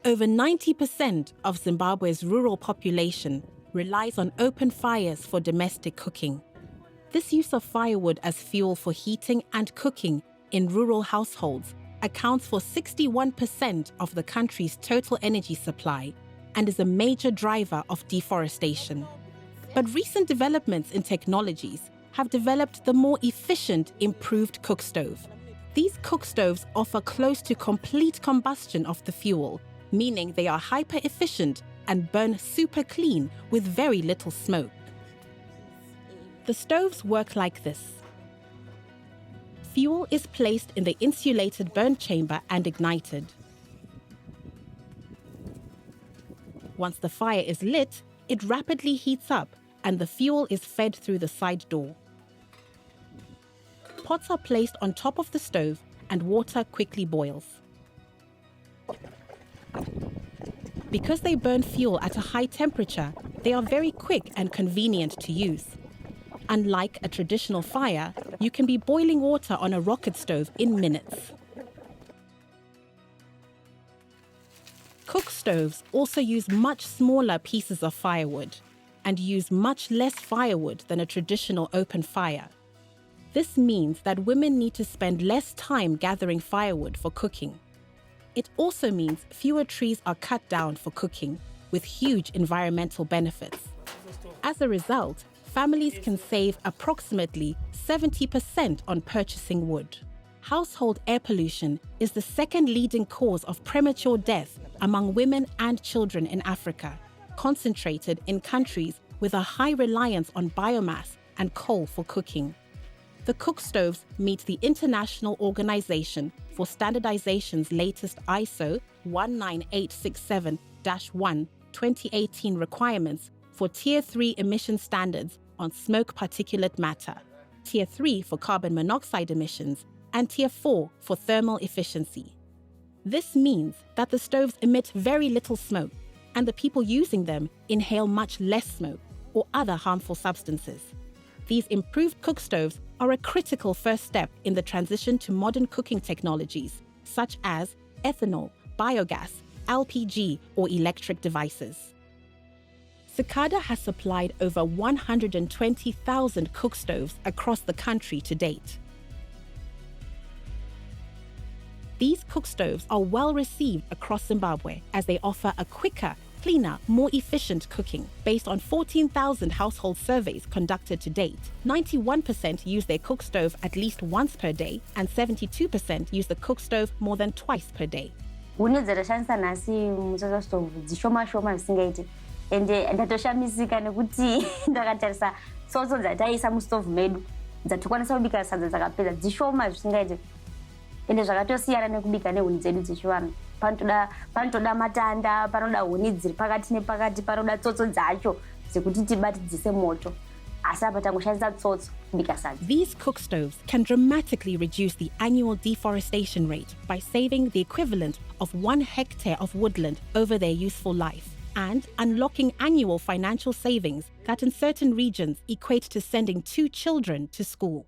Over 90% of Zimbabwe's rural population relies on open fires for domestic cooking. This use of firewood as fuel for heating and cooking in rural households accounts for 61% of the country's total energy supply and is a major driver of deforestation. But recent developments in technologies have developed the more efficient Improved Cookstove. These cookstoves offer close to complete combustion of the fuel, meaning they are hyper-efficient and burn super clean with very little smoke. The stoves work like this. Fuel is placed in the insulated burn chamber and ignited. Once the fire is lit, it rapidly heats up and the fuel is fed through the side door. Pots are placed on top of the stove and water quickly boils. Because they burn fuel at a high temperature, they are very quick and convenient to use. Unlike a traditional fire, you can be boiling water on a rocket stove in minutes. Cook stoves also use much smaller pieces of firewood and use much less firewood than a traditional open fire. This means that women need to spend less time gathering firewood for cooking. It also means fewer trees are cut down for cooking, with huge environmental benefits. As a result, families can save approximately 70% on purchasing wood. Household air pollution is the second leading cause of premature death among women and children in Africa, concentrated in countries with a high reliance on biomass and coal for cooking. The cookstoves meet the International Organization for Standardization's latest ISO 19867-1 2018 requirements for Tier 3 emission standards on smoke particulate matter, Tier 3 for carbon monoxide emissions, and Tier 4 for thermal efficiency. This means that the stoves emit very little smoke, and the people using them inhale much less smoke or other harmful substances. These improved cookstoves are a critical first step in the transition to modern cooking technologies, such as ethanol, biogas, LPG, or electric devices. Cicada has supplied over 120,000 cookstoves across the country to date. These cookstoves are well received across Zimbabwe as they offer a quicker, cleaner, more efficient cooking. Based on 14,000 household surveys conducted to date, 91% use their cookstove at least once per day, and 72% use the cookstove more than twice per day. Ende ndatoshamisika nekuti ndakatarisa tsotso dzataisa mustove medu dzatikwanisa kubika sadza dzakapedza dzishoma zvisingaite ende zvakatosiyana nekubika nehuni dzedu dzechivanhu panotoda matanda panoda huni dziri pakati nepakati panoda tsotso dzacho dzekuti tibatidzise moto asi apa tangoshandisa tsotso kubika sadza. These cookstoves can dramatically reduce the annual deforestation rate by saving the equivalent of 1 hectare of woodland over their useful life, and unlocking annual financial savings that in certain regions equate to sending 2 children to school.